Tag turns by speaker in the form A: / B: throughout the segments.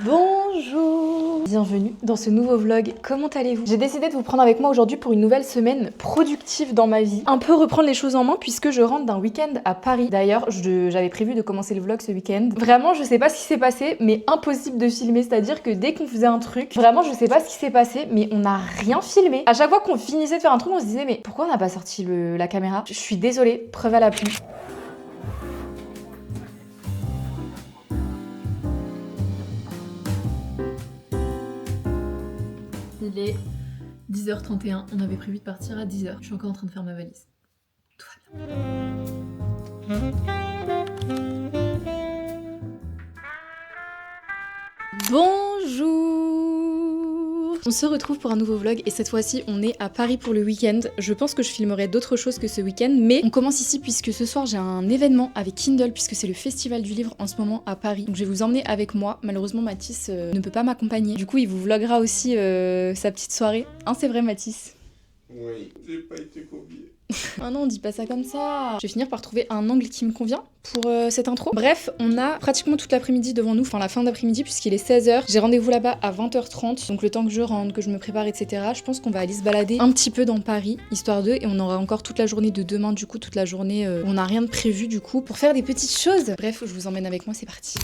A: Bonjour, bienvenue dans ce nouveau vlog. Comment allez-vous? J'ai décidé de vous prendre avec moi aujourd'hui pour une nouvelle semaine productive dans ma vie. Un peu reprendre les choses en main puisque je rentre d'un week-end à Paris. D'ailleurs, j'avais prévu de commencer le vlog ce week-end. Vraiment, je sais pas ce qui s'est passé, mais impossible de filmer. C'est-à-dire que dès qu'on faisait un truc, vraiment, je sais pas ce qui s'est passé, mais on n'a rien filmé. À chaque fois qu'on finissait de faire un truc, on se disait, mais pourquoi on n'a pas sorti la caméra? Je suis désolée, preuve à l'appui. Il est 10h31, on avait prévu de partir à 10h. Je suis encore en train de faire ma valise. Tout va bien. Bonjour! On se retrouve pour un nouveau vlog et cette fois-ci on est à Paris pour le week-end. Je pense que je filmerai d'autres choses que ce week-end, mais on commence ici puisque ce soir j'ai un événement avec Kindle puisque c'est le festival du livre en ce moment à Paris. Donc je vais vous emmener avec moi. Malheureusement Mathis ne peut pas m'accompagner. Du coup il vous vloguera aussi sa petite soirée. Hein, c'est vrai Mathis?
B: Oui, j'ai pas été convié.
A: Ah non, on dit pas ça comme ça. Je vais finir par trouver un angle qui me convient pour cette intro. Bref, on a pratiquement toute l'après-midi devant nous, enfin la fin d'après-midi puisqu'il est 16h. J'ai rendez-vous là-bas à 20h30, donc le temps que je rentre, que je me prépare, etc. Je pense qu'on va aller se balader un petit peu dans Paris, histoire d'eux, et on aura encore toute la journée de demain, du coup, toute la journée où on n'a rien de prévu, du coup, pour faire des petites choses. Bref, je vous emmène avec moi, c'est parti.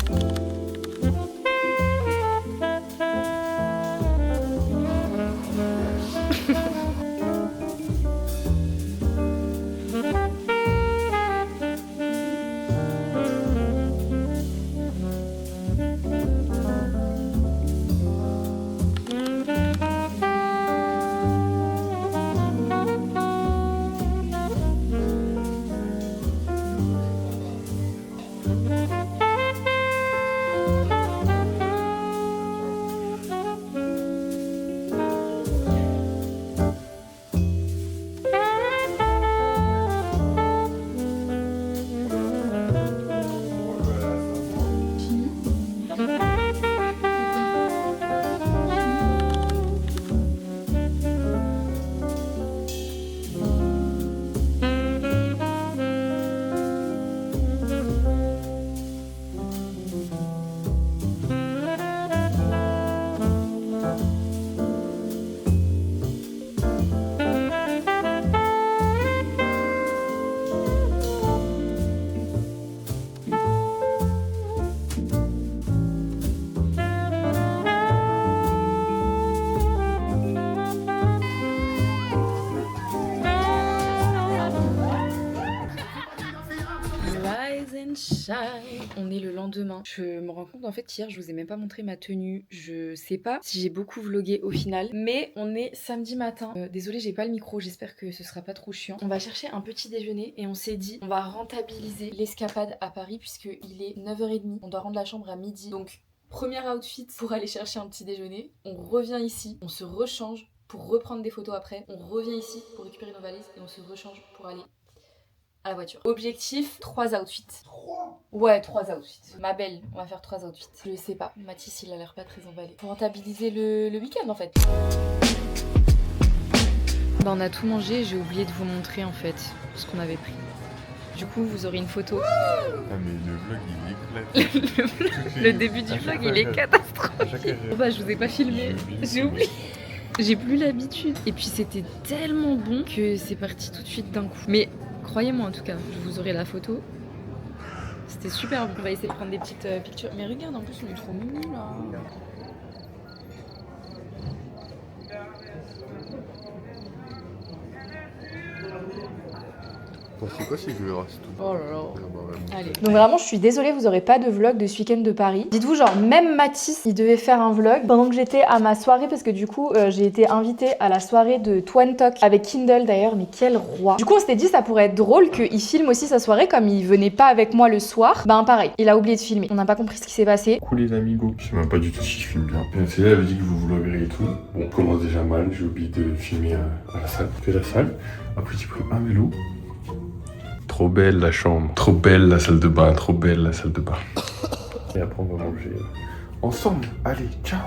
A: On est le lendemain. Je me rends compte en fait hier je vous ai même pas montré ma tenue. Je sais pas si j'ai beaucoup vlogué au final, mais on est samedi matin. Désolée j'ai pas le micro, j'espère que ce sera pas trop chiant. On va chercher un petit déjeuner et on s'est dit on va rentabiliser l'escapade à Paris puisque il est 9h30. On doit rendre la chambre à midi. Donc premier outfit pour aller chercher un petit déjeuner. On revient ici, on se rechange pour reprendre des photos après. On revient ici pour récupérer nos valises et on se rechange pour aller à la voiture. Objectif, 3 outfits.
B: 3
A: Ouais, 3 outfits. Ma belle, on va faire 3 outfits. Je sais pas, Mathis il a l'air pas très emballé. Pour rentabiliser le week-end en fait. Bah on a tout mangé, j'ai oublié de vous montrer en fait ce qu'on avait pris. Du coup vous aurez une photo.
B: Ah mais le vlog il éclate.
A: Le début du vlog il est catastrophique. Bah je vous ai pas filmé, j'ai oublié. J'ai plus l'habitude. Et puis c'était tellement bon que c'est parti tout de suite d'un coup. Mais croyez-moi en tout cas, je vous aurai la photo. C'était super bon. On va essayer de prendre des petites pictures. Mais regarde, en plus on est trop mimi là.
B: C'est quoi ces gueules, c'est tout.
A: Oh là là. Allez. Donc vraiment, je suis désolée, vous aurez pas de vlog de ce week-end de Paris. Dites-vous, genre, même Mathis, il devait faire un vlog pendant que j'étais à ma soirée, parce que du coup, j'ai été invitée à la soirée de Twan Talk avec Kindle d'ailleurs, mais quel roi. Du coup, on s'était dit, ça pourrait être drôle qu'il filme aussi sa soirée, comme il venait pas avec moi le soir. Ben pareil, il a oublié de filmer. On n'a pas compris ce qui s'est passé.
B: Coucou les amigos. Je sais même pas du tout si je filme bien. C'est elle avait dit que vous vlogueriez et tout. Bon, on commence déjà mal, j'ai oublié de filmer à la salle. Fais la salle. Après, j'ai pris un vélo. Trop belle la chambre, trop belle la salle de bain, trop belle la salle de bain. Et après on va manger ensemble. Allez, ciao.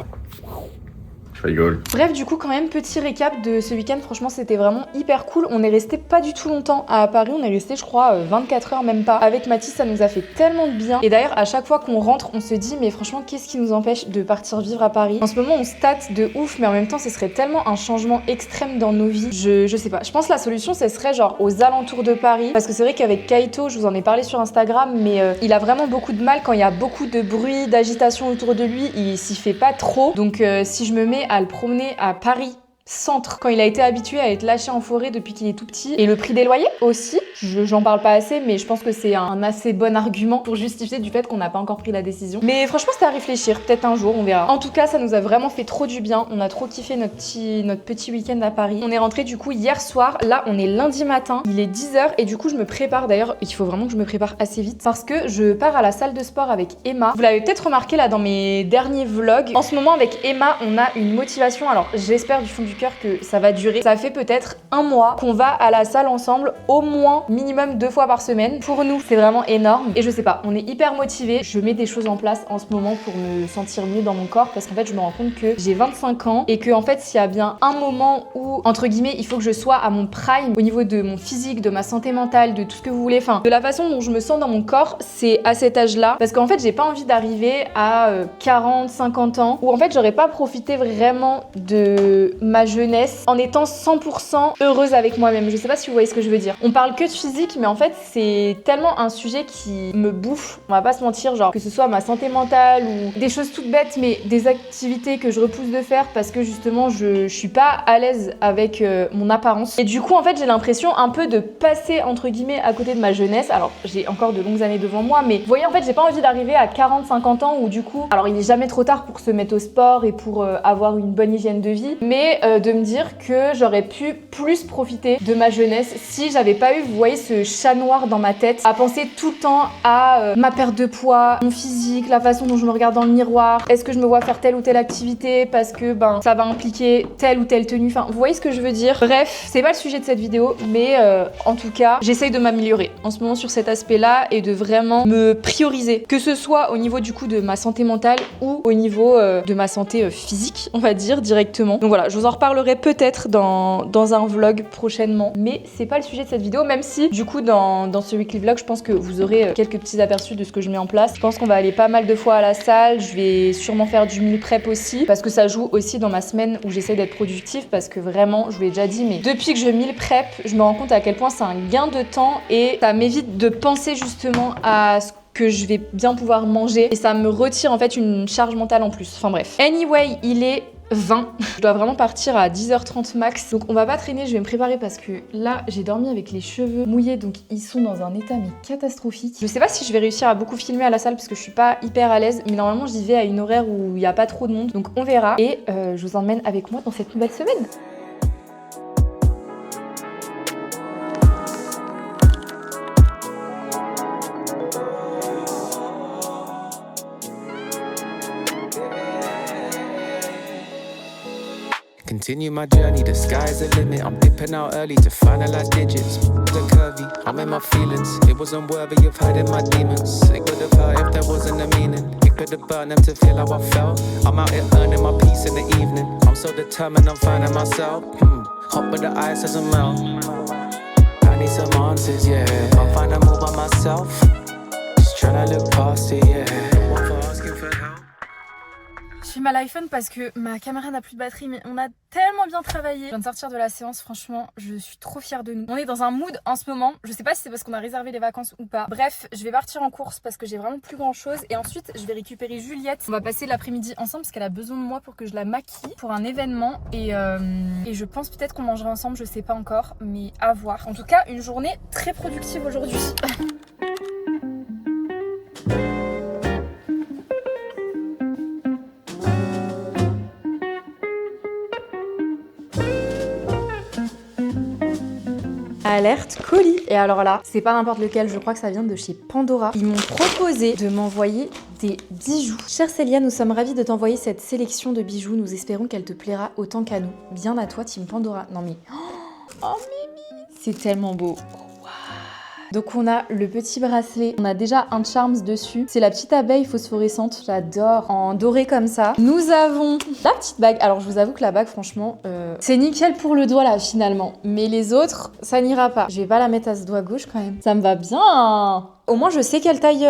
B: Je rigole.
A: Bref, du coup, quand même, petit récap de ce week-end. Franchement, c'était vraiment hyper cool. On est resté pas du tout longtemps à Paris. On est resté, je crois, 24 heures, même pas. Avec Mathis, ça nous a fait tellement de bien. Et d'ailleurs, à chaque fois qu'on rentre, on se dit, mais franchement, qu'est-ce qui nous empêche de partir vivre à Paris? En ce moment, on se tâte de ouf, mais en même temps, ce serait tellement un changement extrême dans nos vies. Je sais pas. Je pense que la solution, ce serait genre aux alentours de Paris. Parce que c'est vrai qu'avec Kaito, je vous en ai parlé sur Instagram, mais il a vraiment beaucoup de mal quand il y a beaucoup de bruit, d'agitation autour de lui. Il s'y fait pas trop. Donc, si je me mets à le promener à Paris centre, quand il a été habitué à être lâché en forêt depuis qu'il est tout petit, et le prix des loyers aussi, j'en parle pas assez, mais je pense que c'est un assez bon argument pour justifier du fait qu'on n'a pas encore pris la décision. Mais franchement, c'était à réfléchir, peut-être un jour, on verra. En tout cas, ça nous a vraiment fait trop du bien, on a trop kiffé notre petit week-end à Paris. On est rentré du coup hier soir, là on est lundi matin, il est 10h, et du coup je me prépare, d'ailleurs il faut vraiment que je me prépare assez vite, parce que je pars à la salle de sport avec Emma. Vous l'avez peut-être remarqué là dans mes derniers vlogs, en ce moment avec Emma on a une motivation, alors j'espère du fond du cœur que ça va durer. Ça fait peut-être un mois qu'on va à la salle ensemble, au moins minimum 2 fois par semaine. Pour nous, c'est vraiment énorme. Et je sais pas, on est hyper motivés. Je mets des choses en place en ce moment pour me sentir mieux dans mon corps, parce qu'en fait, je me rends compte que j'ai 25 ans et que en fait, s'il y a bien un moment où, entre guillemets, il faut que je sois à mon prime au niveau de mon physique, de ma santé mentale, de tout ce que vous voulez, enfin, de la façon dont je me sens dans mon corps, c'est à cet âge-là. Parce qu'en fait, j'ai pas envie d'arriver à 40, 50 ans où en fait, j'aurais pas profité vraiment de ma jeunesse en étant 100% heureuse avec moi-même. Je sais pas si vous voyez ce que je veux dire. On parle que de physique, mais en fait, c'est tellement un sujet qui me bouffe. On va pas se mentir, genre que ce soit ma santé mentale ou des choses toutes bêtes, mais des activités que je repousse de faire parce que justement, je suis pas à l'aise avec mon apparence. Et du coup, en fait, j'ai l'impression un peu de passer, entre guillemets, à côté de ma jeunesse. Alors, j'ai encore de longues années devant moi, mais vous voyez, en fait, j'ai pas envie d'arriver à 40-50 ans où du coup, alors il est jamais trop tard pour se mettre au sport et pour avoir une bonne hygiène de vie, mais de me dire que j'aurais pu plus profiter de ma jeunesse si j'avais pas eu, vous voyez, ce chat noir dans ma tête à penser tout le temps à ma perte de poids, mon physique, la façon dont je me regarde dans le miroir, est-ce que je me vois faire telle ou telle activité parce que ben ça va impliquer telle ou telle tenue, enfin vous voyez ce que je veux dire. Bref, c'est pas le sujet de cette vidéo, mais en tout cas j'essaye de m'améliorer en ce moment sur cet aspect là et de vraiment me prioriser, que ce soit au niveau du coup de ma santé mentale ou au niveau de ma santé physique, on va dire directement. Donc voilà, je vous en reparlerai peut-être dans un vlog prochainement, mais c'est pas le sujet de cette vidéo, même si du coup dans ce weekly vlog je pense que vous aurez quelques petits aperçus de ce que je mets en place. Je pense qu'on va aller pas mal de fois à la salle, je vais sûrement faire du meal prep aussi, parce que ça joue aussi dans ma semaine où j'essaie d'être productive, parce que vraiment, je vous l'ai déjà dit, mais depuis que je meal prep, je me rends compte à quel point c'est un gain de temps et ça m'évite de penser justement à ce que je vais bien pouvoir manger et ça me retire en fait une charge mentale en plus. Enfin bref. Anyway, il est 20. Je dois vraiment partir à 10h30 max. Donc on va pas traîner, je vais me préparer parce que là j'ai dormi avec les cheveux mouillés, donc ils sont dans un état mais catastrophique. Je sais pas si je vais réussir à beaucoup filmer à la salle parce que je suis pas hyper à l'aise, mais normalement j'y vais à une horaire où il y a pas trop de monde. Donc on verra et je vous emmène avec moi dans cette nouvelle semaine.
C: Continue my journey, the sky's the limit. I'm dipping out early to finalize digits. The curvy, I'm in my feelings. It wasn't worthy of hiding my demons. It could have hurt if there wasn't a meaning. It could have burned them to feel how I felt. I'm out here earning my peace in the evening. I'm so determined, I'm finding myself. Hot but the ice doesn't melt. I need some answers, yeah. I'm fine to move by myself. Just trying to look past it, yeah. One for asking for help.
A: filme à l'iPhone parce que ma caméra n'a plus de batterie, mais on a tellement bien travaillé. Je viens de sortir de la séance, franchement, je suis trop fière de nous. On est dans un mood en ce moment, je sais pas si c'est parce qu'on a réservé les vacances ou pas. Bref, je vais partir en course parce que j'ai vraiment plus grand chose et ensuite je vais récupérer Juliette. On va passer l'après-midi ensemble parce qu'elle a besoin de moi pour que je la maquille pour un événement et je pense peut-être qu'on mangera ensemble, je sais pas encore, mais à voir. En tout cas, une journée très productive aujourd'hui. Alerte colis. Et alors là, c'est pas n'importe lequel, je crois que ça vient de chez Pandora. Ils m'ont proposé de m'envoyer des bijoux. Chère Célia, nous sommes ravis de t'envoyer cette sélection de bijoux. Nous espérons qu'elle te plaira autant qu'à nous. Bien à toi, Team Pandora. Non mais... Oh Mimi, c'est tellement beau. Donc on a le petit bracelet, on a déjà un charms dessus, c'est la petite abeille phosphorescente, j'adore, en doré comme ça. Nous avons la petite bague, alors je vous avoue que la bague franchement, c'est nickel pour le doigt là finalement, mais les autres, ça n'ira pas. Je vais pas la mettre à ce doigt gauche quand même, ça me va bien. Au moins je sais quelle taille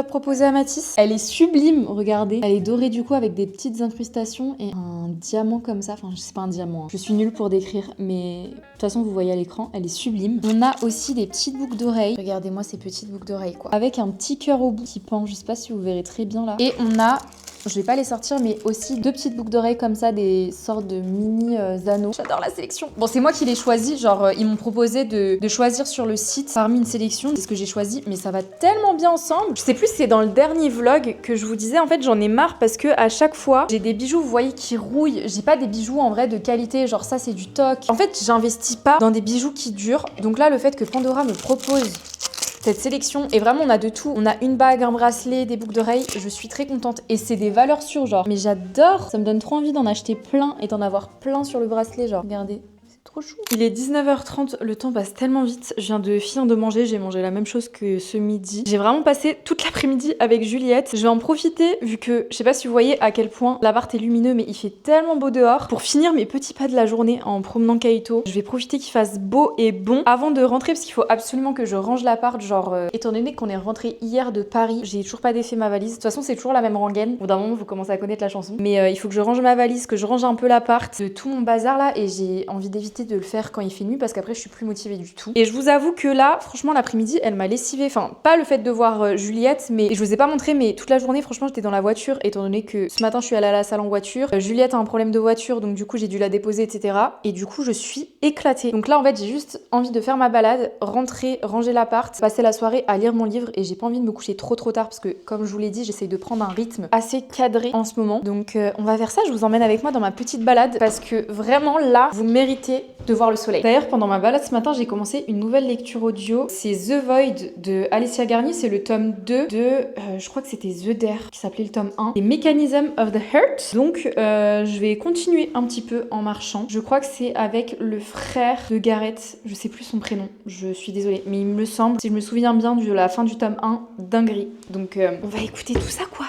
A: proposer à Mathis. Elle est sublime, regardez. Elle est dorée du coup avec des petites incrustations et un diamant comme ça. Enfin, c'est pas un diamant, hein. Je suis nulle pour décrire, mais de toute façon vous voyez à l'écran, elle est sublime. On a aussi des petites boucles d'oreilles. Regardez-moi ces petites boucles d'oreilles quoi. Avec un petit cœur au bout qui pend, je sais pas si vous verrez très bien là. Et on a... Je vais pas les sortir, mais aussi 2 petites boucles d'oreilles comme ça, des sortes de mini anneaux. J'adore la sélection. Bon, c'est moi qui l'ai choisi, genre ils m'ont proposé de choisir sur le site parmi une sélection. C'est ce que j'ai choisi, mais ça va tellement bien ensemble. Je sais plus si c'est dans le dernier vlog que je vous disais, en fait j'en ai marre parce que à chaque fois j'ai des bijoux, vous voyez, qui rouillent. J'ai pas des bijoux en vrai de qualité, genre ça c'est du toc. En fait j'investis pas dans des bijoux qui durent. Donc là le fait que Pandora me propose cette sélection, et vraiment on a de tout, on a une bague, un bracelet, des boucles d'oreilles, je suis très contente et c'est des valeurs sûres genre, mais j'adore, ça me donne trop envie d'en acheter plein et d'en avoir plein sur le bracelet genre, regardez. Trop chou. Il est 19h30, le temps passe tellement vite. Je viens de finir de manger, j'ai mangé la même chose que ce midi. J'ai vraiment passé toute l'après-midi avec Juliette. Je vais en profiter vu que, je sais pas si vous voyez à quel point l'appart est lumineux, mais il fait tellement beau dehors. Pour finir mes petits pas de la journée en promenant Kaito, je vais profiter qu'il fasse beau et bon avant de rentrer parce qu'il faut absolument que je range l'appart. Genre, étant donné qu'on est rentré hier de Paris, j'ai toujours pas défait ma valise. De toute façon, c'est toujours la même rengaine. Au bout d'un moment, vous commencez à connaître la chanson. Mais il faut que je range ma valise, que je range un peu l'appart, de tout mon bazar là, et j'ai envie d'éviter de le faire quand il fait nuit parce qu'après je suis plus motivée du tout. Et je vous avoue que là, franchement l'après-midi, elle m'a lessivée. Enfin, pas le fait de voir Juliette, mais je vous ai pas montré, mais toute la journée, franchement, j'étais dans la voiture étant donné que ce matin je suis allée à la salle en voiture. Juliette a un problème de voiture, donc du coup j'ai dû la déposer, etc. Et du coup je suis éclatée. Donc là en fait j'ai juste envie de faire ma balade, rentrer, ranger l'appart, passer la soirée à lire mon livre et j'ai pas envie de me coucher trop tard parce que comme je vous l'ai dit, j'essaye de prendre un rythme assez cadré en ce moment. Donc on va faire ça, je vous emmène avec moi dans ma petite balade parce que vraiment là, vous méritez de voir le soleil. D'ailleurs, pendant ma balade ce matin, j'ai commencé une nouvelle lecture audio. C'est The Void de Alessia Garnier. C'est le tome 2 de, je crois que c'était The Dare, qui s'appelait le tome 1. Et Mechanism of the Heart. Donc, je vais continuer un petit peu en marchant. Je crois que c'est avec le frère de Gareth. Je sais plus son prénom. Je suis désolée. Mais il me semble, si je me souviens bien de la fin du tome 1, dinguerie. Donc, on va écouter tout ça, quoi.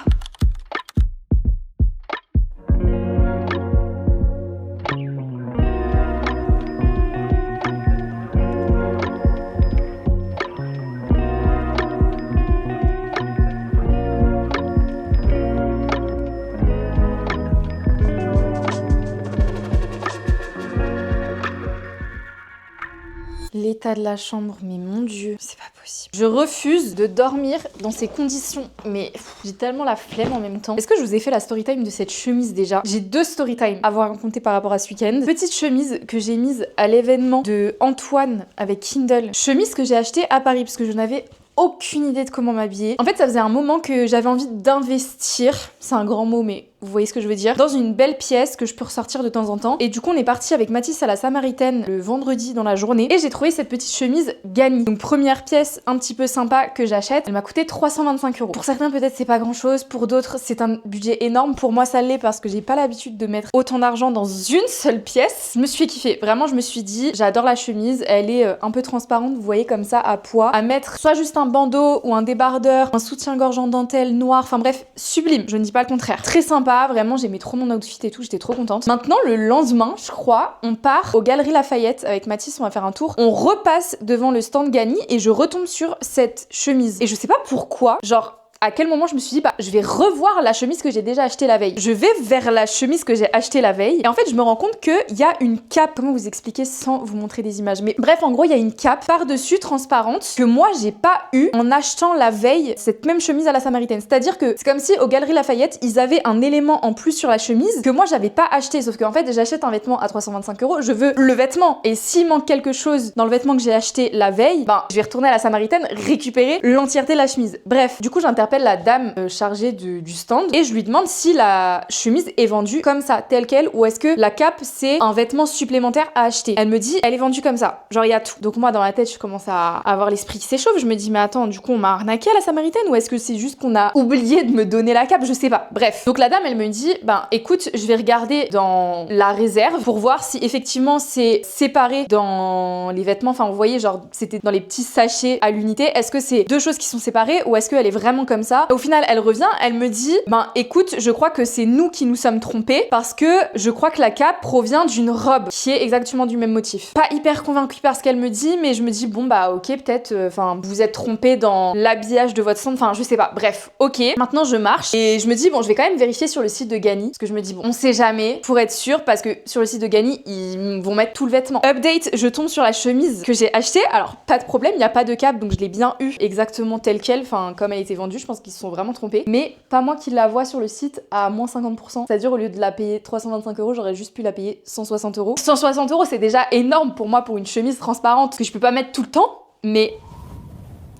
A: L'état de la chambre, mais mon Dieu, c'est pas possible. Je refuse de dormir dans ces conditions, mais j'ai tellement la flemme en même temps. Est-ce que je vous ai fait la story time de cette chemise déjà? J'ai 2 story time à vous raconter par rapport à ce week-end. Petite chemise que j'ai mise à l'événement de Antoine avec Kindle. Chemise que j'ai achetée à Paris parce que je n'avais aucune idée de comment m'habiller. En fait, ça faisait un moment que j'avais envie d'investir, c'est un grand mot, mais vous voyez ce que je veux dire, dans une belle pièce que je peux ressortir de temps en temps. Et du coup, on est parti avec Mathis à la Samaritaine le vendredi dans la journée. Et j'ai trouvé cette petite chemise Gani. Donc première pièce un petit peu sympa que j'achète. Elle m'a coûté 325 €. Pour certains, peut-être c'est pas grand chose. Pour d'autres, c'est un budget énorme. Pour moi, ça l'est parce que j'ai pas l'habitude de mettre autant d'argent dans une seule pièce. Je me suis fait kiffer. Vraiment, je me suis dit, j'adore la chemise. Elle est un peu transparente, vous voyez, comme ça, à poids. À mettre soit juste un bandeau ou un débardeur, un soutien-gorge en dentelle noir. Enfin bref, sublime. Je ne dis pas le contraire. Très sympa. Vraiment, j'aimais trop mon outfit et tout, j'étais trop contente. Maintenant, le lendemain, je crois, on part aux Galeries Lafayette avec Mathis, on va faire un tour. On repasse devant le stand Gani et je retombe sur cette chemise. Et je sais pas pourquoi, genre,
D: à quel moment je me suis dit, bah, je vais revoir la chemise que j'ai déjà achetée la veille. Je vais vers la chemise que j'ai achetée la veille. Et en fait, je me rends compte qu'il y a une cape. Comment vous expliquer sans vous montrer des images? Mais bref, en gros, il y a une cape par-dessus transparente que moi, j'ai pas eu en achetant la veille cette même chemise à la Samaritaine. C'est-à-dire que c'est comme si aux Galeries Lafayette, ils avaient un élément en plus sur la chemise que moi, j'avais pas acheté. Sauf qu'en fait, j'achète un vêtement à 325 €. Je veux le vêtement. Et s'il manque quelque chose dans le vêtement que j'ai acheté la veille, ben, je vais retourner à la Samaritaine récupérer l'entièreté de la chemise. Bref, du coup, j'interpelle la dame chargée du stand et je lui demande si la chemise est vendue comme ça, telle quelle, ou est-ce que la cape, c'est un vêtement supplémentaire à acheter. Elle me dit, elle est vendue comme ça. Genre, il y a tout. Donc moi, dans la tête, je commence à avoir l'esprit qui s'échauffe. Je me dis, mais attends, du coup, on m'a arnaqué à la Samaritaine ou est-ce que c'est juste qu'on a oublié de me donner la cape? Je sais pas. Bref. Donc la dame, elle me dit, ben écoute, je vais regarder dans la réserve pour voir si effectivement c'est séparé dans les vêtements. Enfin, vous voyez, genre, c'était dans les petits sachets à l'unité. Est-ce que c'est deux choses qui sont séparées ou est-ce qu'elle est vraiment comme ça? Au final, elle revient, elle me dit, ben écoute, je crois que c'est nous qui nous sommes trompés parce que je crois que la cape provient d'une robe qui est exactement du même motif. Pas hyper convaincue par ce qu'elle me dit, mais je me dis, bon bah ok, peut-être, enfin, vous êtes trompés dans l'habillage de votre stand, enfin, je sais pas. Bref, ok. Maintenant, je marche et je me dis, bon, je vais quand même vérifier sur le site de Gany parce que je me dis, bon, on sait jamais pour être sûr parce que sur le site de Gany, ils vont mettre tout le vêtement. Update, je tombe sur la chemise que j'ai achetée. Alors, pas de problème, il y a pas de cape, donc je l'ai bien eu exactement telle quelle, enfin, comme elle était vendue, je pense qu'ils se sont vraiment trompés. Mais pas moi qui la vois sur le site à moins 50%. C'est-à-dire, au lieu de la payer 325 €, j'aurais juste pu la payer 160 €. 160 €, c'est déjà énorme pour moi pour une chemise transparente que je peux pas mettre tout le temps, mais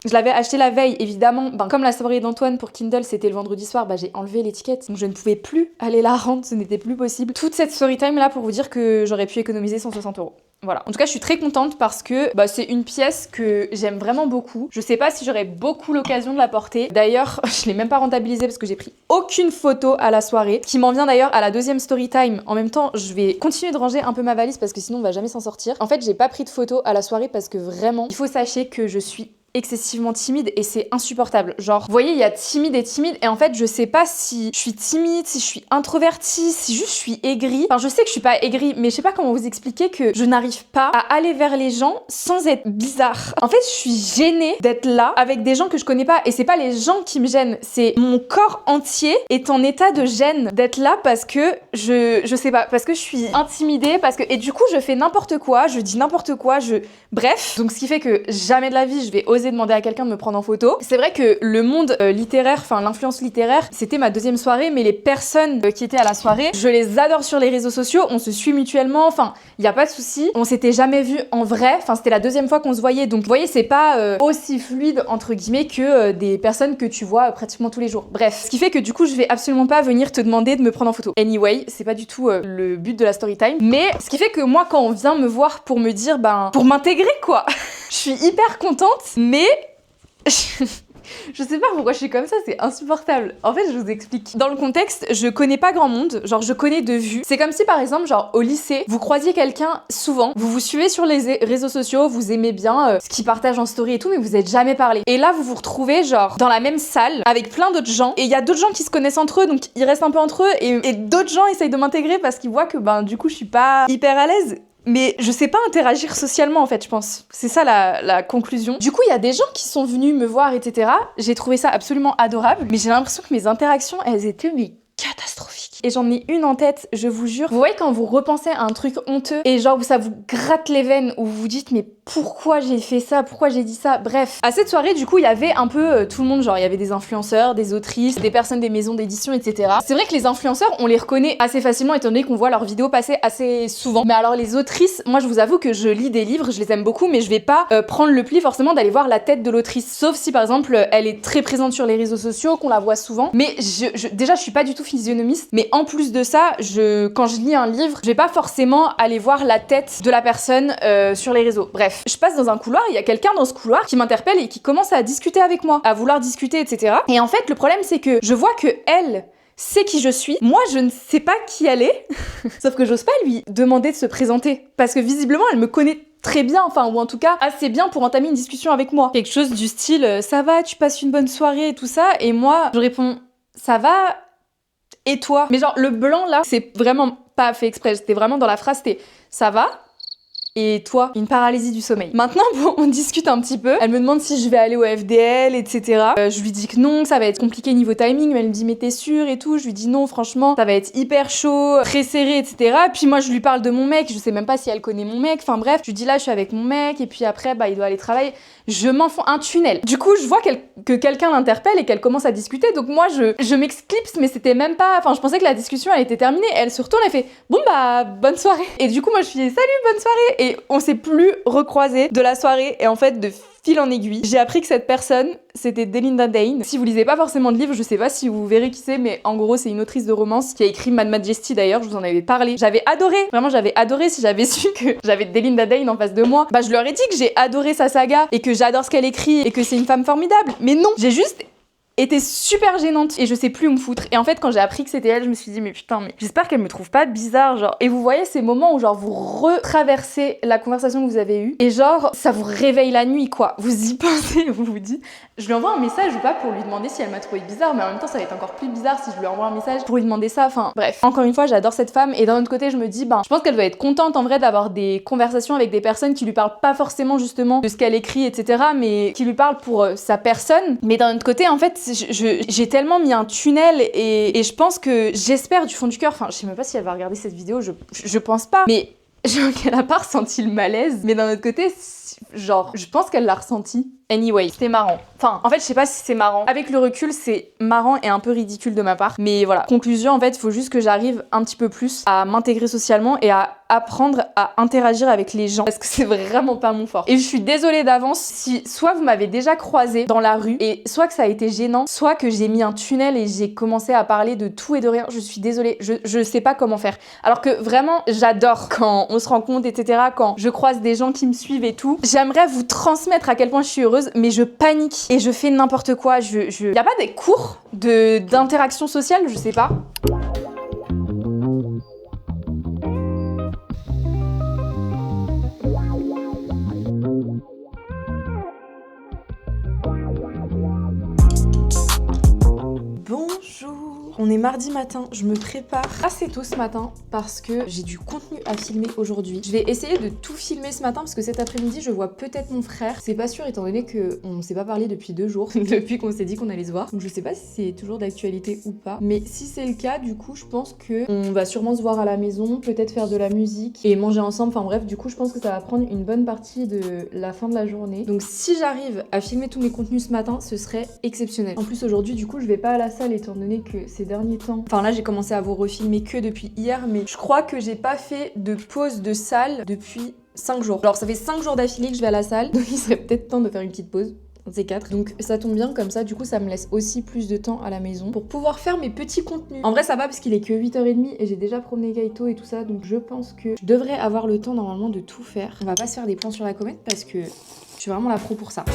D: je l'avais acheté la veille, évidemment. Ben, comme la soirée d'Antoine pour Kindle, c'était le vendredi soir, bah, j'ai enlevé l'étiquette. Donc je ne pouvais plus aller la rendre, ce n'était plus possible. Toute cette story time là pour vous dire que j'aurais pu économiser 160 €. Voilà. En tout cas, je suis très contente parce que bah, c'est une pièce que j'aime vraiment beaucoup. Je sais pas si j'aurai beaucoup l'occasion de la porter. D'ailleurs, je l'ai même pas rentabilisée parce que j'ai pris aucune photo à la soirée. Ce qui m'en vient d'ailleurs à la deuxième story time. En même temps, je vais continuer de ranger un peu ma valise parce que sinon on va jamais s'en sortir. En fait, j'ai pas pris de photo à la soirée parce que vraiment, il faut sachez que je suis excessivement timide et c'est insupportable. Genre, vous voyez, il y a timide et en fait, je sais pas si je suis timide, si je suis introvertie, si juste je suis aigrie. Enfin, je sais que je suis pas aigrie, mais je sais pas comment vous expliquer que je n'arrive pas à aller vers les gens sans être bizarre. En fait, je suis gênée d'être là avec des gens que je connais pas et c'est pas les gens qui me gênent, c'est mon corps entier est en état de gêne d'être là parce que je sais pas, parce que je suis intimidée, parce que et du coup, je fais n'importe quoi, je dis n'importe quoi, bref. Donc ce qui fait que jamais de la vie je vais oser demander à quelqu'un de me prendre en photo. C'est vrai que le monde littéraire, enfin l'influence littéraire, c'était ma deuxième soirée, mais les personnes qui étaient à la soirée, je les adore sur les réseaux sociaux, on se suit mutuellement, enfin, il y a pas de souci. On s'était jamais vu en vrai, enfin c'était la deuxième fois qu'on se voyait, donc vous voyez, c'est pas aussi fluide entre guillemets que des personnes que tu vois pratiquement tous les jours. Bref, ce qui fait que du coup, je vais absolument pas venir te demander de me prendre en photo. Anyway, c'est pas du tout le but de la story time, mais ce qui fait que moi, quand on vient me voir pour me dire, ben, pour m'intégrer quoi, je suis hyper contente, mais je sais pas pourquoi je suis comme ça, c'est insupportable. En fait, je vous explique. Dans le contexte, je connais pas grand monde, genre je connais de vue. C'est comme si par exemple, genre au lycée, vous croisiez quelqu'un souvent, vous vous suivez sur les réseaux sociaux, vous aimez bien ce qu'il partage en story et tout, mais vous êtes jamais parlé. Et là, vous vous retrouvez genre dans la même salle avec plein d'autres gens, et il y a d'autres gens qui se connaissent entre eux, donc ils restent un peu entre eux, et d'autres gens essayent de m'intégrer parce qu'ils voient que ben du coup, je suis pas hyper à l'aise. Mais je sais pas interagir socialement en fait, je pense. C'est ça la conclusion. Du coup, il y a des gens qui sont venus me voir, etc. J'ai trouvé ça absolument adorable, mais j'ai l'impression que mes interactions, elles étaient mais catastrophiques. Et j'en ai une en tête, je vous jure. Vous voyez quand vous repensez à un truc honteux et genre ça vous gratte les veines ou vous vous dites mais pourquoi j'ai fait ça, pourquoi j'ai dit ça, bref. À cette soirée, du coup, il y avait un peu tout le monde, genre il y avait des influenceurs, des autrices, des personnes des maisons d'édition, etc. C'est vrai que les influenceurs, on les reconnaît assez facilement étant donné qu'on voit leurs vidéos passer assez souvent. Mais alors les autrices, moi je vous avoue que je lis des livres, je les aime beaucoup, mais je vais pas prendre le pli forcément d'aller voir la tête de l'autrice. Sauf si par exemple elle est très présente sur les réseaux sociaux, qu'on la voit souvent. Mais déjà je suis pas du tout physionomiste, mais en plus de ça, quand je lis un livre, je vais pas forcément aller voir la tête de la personne sur les réseaux. Bref. Je passe dans un couloir, il y a quelqu'un dans ce couloir qui m'interpelle et qui commence à discuter avec moi, à vouloir discuter, etc. Et en fait, le problème, c'est que je vois que elle sait qui je suis. Moi, je ne sais pas qui elle est. Sauf que j'ose pas lui demander de se présenter. Parce que visiblement, elle me connaît très bien, enfin, ou en tout cas, assez bien pour entamer une discussion avec moi. Quelque chose du style, ça va, tu passes une bonne soirée et tout ça. Et moi, je réponds, ça va, et toi? Mais genre, le blanc, là, c'est vraiment pas fait exprès. C'était vraiment dans la phrase, c'était, ça va? et toi, une paralysie du sommeil. Maintenant, bon, on discute un petit peu. Elle me demande si je vais aller au FDL, etc. Je lui dis que non, que ça va être compliqué niveau timing, mais elle me dit mais t'es sûre et tout. Je lui dis non, franchement, ça va être hyper chaud, très serré, etc. Puis moi, je lui parle de mon mec, je sais même pas si elle connaît mon mec. Enfin bref, je lui dis là, je suis avec mon mec, et puis après, bah, il doit aller travailler. Je m'enfonce un tunnel. Du coup, je vois que quelqu'un l'interpelle et qu'elle commence à discuter. Donc moi, je m'exclipse, mais c'était même pas... Enfin, je pensais que la discussion, elle était terminée. Elle se retourne et fait « Bon bah, bonne soirée ». Et du coup, moi, je suis dit « Salut, bonne soirée ». Et on s'est plus recroisés de la soirée. Et en fait, de fil en aiguille, j'ai appris que cette personne, c'était Delinda Dane. Si vous lisez pas forcément de livres, je sais pas si vous verrez qui c'est, mais en gros, c'est une autrice de romance qui a écrit Mad Majesty d'ailleurs, je vous en avais parlé. J'avais adoré, vraiment j'avais adoré. Si j'avais su que j'avais Delinda Dane en face de moi, bah je leur ai dit que j'ai adoré sa saga et que j'adore ce qu'elle écrit et que c'est une femme formidable. Mais non, j'ai juste était super gênante et je sais plus où me foutre. Et en fait, quand j'ai appris que c'était elle, je me suis dit mais putain, mais j'espère qu'elle me trouve pas bizarre, genre. Et vous voyez ces moments où genre vous retraversez la conversation que vous avez eue et genre ça vous réveille la nuit quoi. Vous y pensez, vous vous dites, je lui envoie un message ou pas pour lui demander si elle m'a trouvé bizarre, mais en même temps ça va être encore plus bizarre si je lui envoie un message pour lui demander ça. Enfin bref, encore une fois, j'adore cette femme et d'un autre côté, je me dis ben je pense qu'elle doit être contente en vrai d'avoir des conversations avec des personnes qui lui parlent pas forcément justement de ce qu'elle écrit, etc., mais qui lui parlent pour sa personne. Mais d'un autre côté, en fait, j'ai tellement mis un tunnel et je pense que j'espère du fond du cœur, enfin je sais même pas si elle va regarder cette vidéo, je pense pas, mais genre qu'elle a pas ressenti le malaise, mais d'un autre côté, genre je pense qu'elle l'a ressenti. Anyway, c'était marrant. Enfin, en fait, je sais pas si c'est marrant. Avec le recul, c'est marrant et un peu ridicule de ma part. Mais voilà, conclusion, en fait, il faut juste que j'arrive un petit peu plus à m'intégrer socialement et à apprendre à interagir avec les gens. Parce que c'est vraiment pas mon fort. Et je suis désolée d'avance si soit vous m'avez déjà croisé dans la rue et soit que ça a été gênant, soit que j'ai mis un tunnel et j'ai commencé à parler de tout et de rien. Je suis désolée, je sais pas comment faire. Alors que vraiment, j'adore quand on se rencontre, etc., quand je croise des gens qui me suivent et tout. J'aimerais vous transmettre à quel point je suis heureuse, mais je panique et je fais n'importe quoi. Y a pas des cours d'interaction sociale, je sais pas. Bonjour, on est mardi matin, je me prépare assez tôt ce matin parce que j'ai du contenu à filmer aujourd'hui. Je vais essayer de tout filmer ce matin parce que cet après-midi je vois peut-être mon frère. C'est pas sûr étant donné qu'on ne s'est pas parlé depuis 2 jours, depuis qu'on s'est dit qu'on allait se voir. Donc je sais pas si c'est toujours d'actualité ou pas. Mais si c'est le cas, du coup je pense qu'on va sûrement se voir à la maison, peut-être faire de la musique et manger ensemble. Enfin bref, du coup je pense que ça va prendre une bonne partie de la fin de la journée. Donc si j'arrive à filmer tous mes contenus ce matin, ce serait exceptionnel. En plus aujourd'hui du coup je vais pas à la salle étant donné que ces derniers temps, enfin là j'ai commencé à vous refilmer que depuis hier, mais je crois que j'ai pas fait de pause de salle depuis 5 jours. Alors ça fait 5 jours d'affilée que je vais à la salle, donc il serait peut-être temps de faire une petite pause. C'est 4. Donc ça tombe bien comme ça, du coup ça me laisse aussi plus de temps à la maison pour pouvoir faire mes petits contenus. En vrai ça va parce qu'il est que 8h30 et j'ai déjà promené Kaito et tout ça, donc je pense que je devrais avoir le temps normalement de tout faire. On va pas se faire des plans sur la comète parce que je suis vraiment la pro pour ça.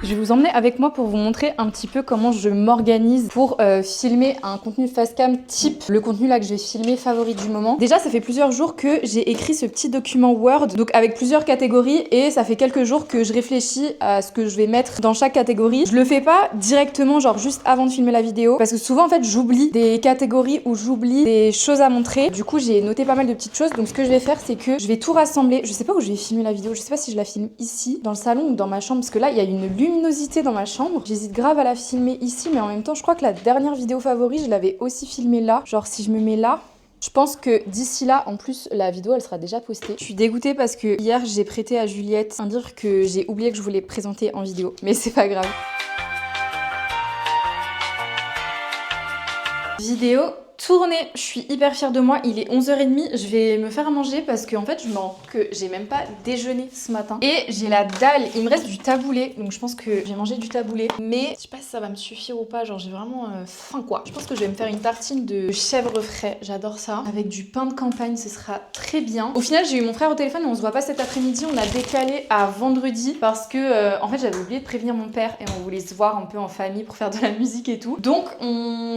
D: Je vais vous emmener avec moi pour vous montrer un petit peu comment je m'organise pour filmer un contenu facecam type le contenu là que je vais filmer favori du moment. Déjà ça fait plusieurs jours que j'ai écrit ce petit document Word, donc avec plusieurs catégories, et ça fait quelques jours que je réfléchis à ce que je vais mettre dans chaque catégorie. Je le fais pas directement genre juste avant de filmer la vidéo parce que souvent en fait j'oublie des catégories ou j'oublie des choses à montrer. Du coup j'ai noté pas mal de petites choses, donc ce que je vais faire c'est que je vais tout rassembler. Je sais pas où je vais filmer la vidéo, je sais pas si je la filme ici dans le salon ou dans ma chambre parce que là il y a une luminosité dans ma chambre. J'hésite grave à la filmer ici, mais en même temps je crois que la dernière vidéo favori je l'avais aussi filmée là. Genre si je me mets là, je pense que d'ici là, en plus, la vidéo, elle sera déjà postée. Je suis dégoûtée parce que hier, j'ai prêté à Juliette un livre que j'ai oublié que je voulais présenter en vidéo. Mais c'est pas grave. Vidéo tournée. Je suis hyper fière de moi. Il est 11h30. Je vais me faire à manger parce qu'en fait, je me rends compte que j'ai même pas déjeuné ce matin. Et j'ai la dalle. Il me reste du taboulé. Donc je pense que j'ai mangé du taboulé. Mais je sais pas si ça va me suffire ou pas. Genre j'ai vraiment faim quoi. Je pense que je vais me faire une tartine de chèvre frais. J'adore ça. Avec du pain de campagne, ce sera très bien. Au final, j'ai eu mon frère au téléphone et on se voit pas cet après-midi. On a décalé à vendredi parce que en fait, j'avais oublié de prévenir mon père et on voulait se voir un peu en famille pour faire de la musique et tout. Donc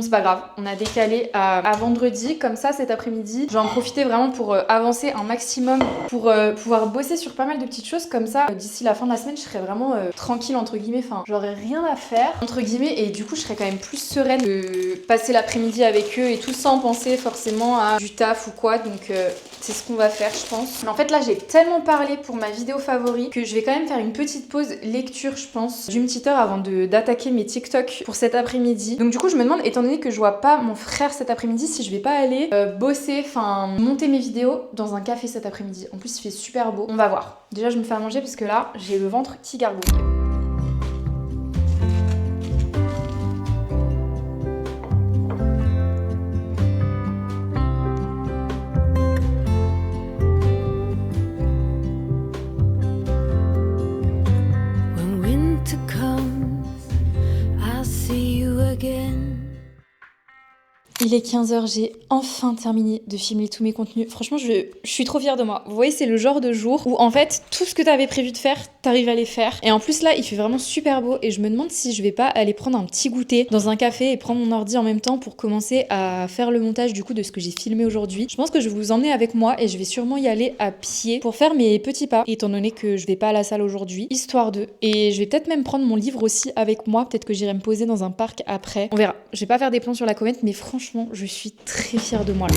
D: c'est pas grave. On a décalé à à vendredi, comme ça cet après-midi. Je vais en profiter vraiment pour avancer un maximum, pour pouvoir bosser sur pas mal de petites choses comme ça. D'ici la fin de la semaine, je serai vraiment tranquille entre guillemets, enfin j'aurais rien à faire entre guillemets et du coup je serais quand même plus sereine de passer l'après-midi avec eux et tout sans penser forcément à du taf ou quoi. Donc c'est ce qu'on va faire je pense. Mais en fait là j'ai tellement parlé pour ma vidéo favori que je vais quand même faire une petite pause lecture je pense d'une petite heure avant d'attaquer mes TikTok pour cet après-midi. Donc du coup je me demande, étant donné que je vois pas mon frère cet après-midi, si je vais pas aller bosser, enfin monter mes vidéos dans un café cet après-midi. En plus il fait super beau, on va voir. Déjà je me fais à manger parce que là j'ai le ventre qui gargouille. Il est 15h, j'ai enfin terminé de filmer tous mes contenus. Franchement, je suis trop fière de moi. Vous voyez, c'est le genre de jour où en fait, tout ce que t'avais prévu de faire, t'arrives à les faire. Et en plus là, il fait vraiment super beau et je me demande si je vais pas aller prendre un petit goûter dans un café et prendre mon ordi en même temps pour commencer à faire le montage du coup de ce que j'ai filmé aujourd'hui. Je pense que je vais vous emmener avec moi et je vais sûrement y aller à pied pour faire mes petits pas, étant donné que je vais pas à la salle aujourd'hui, histoire de. Et je vais peut-être même prendre mon livre aussi avec moi. Peut-être que j'irai me poser dans un parc après. On verra. Je vais pas faire des plans sur la comète, mais franchement, je suis très fière de moi là.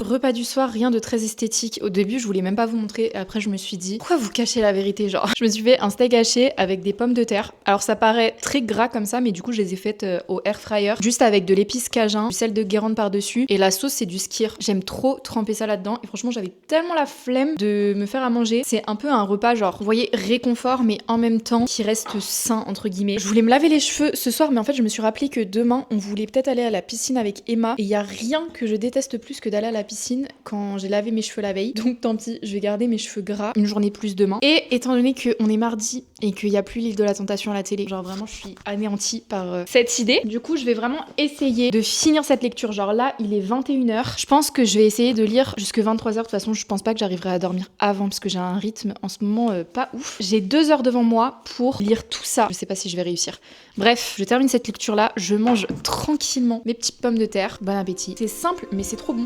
D: Repas du soir, rien de très esthétique. Au début, je voulais même pas vous montrer. Et après, je me suis dit, pourquoi vous cachez la vérité, genre. Je me suis fait un steak haché avec des pommes de terre. Alors, ça paraît très gras comme ça, mais du coup, je les ai faites au air fryer. Juste avec de l'épice cajun, du sel de Guérande par-dessus. Et la sauce, c'est du skyr. J'aime trop tremper ça là-dedans. Et franchement, j'avais tellement la flemme de me faire à manger. C'est un peu un repas, genre, vous voyez, réconfort, mais en même temps, qui reste sain, entre guillemets. Je voulais me laver les cheveux ce soir, mais en fait, je me suis rappelé que demain, on voulait peut-être aller à la piscine avec Emma. Et il y a rien que je déteste plus que d'aller à la piscine quand j'ai lavé mes cheveux la veille. Donc tant pis, je vais garder mes cheveux gras une journée plus demain. Et étant donné qu'on est mardi et qu'il n'y a plus l'île de la tentation à la télé, genre vraiment je suis anéantie par cette idée. Du coup je vais vraiment essayer de finir cette lecture. Genre là il est 21h. Je pense que je vais essayer de lire jusque 23h. De toute façon je pense pas que j'arriverai à dormir avant parce que j'ai un rythme en ce moment pas ouf. J'ai 2 heures devant moi pour lire tout ça. Je sais pas si je vais réussir. Bref, je termine cette lecture là. Je mange tranquillement mes petites pommes de terre. Bon appétit. C'est simple mais c'est trop bon.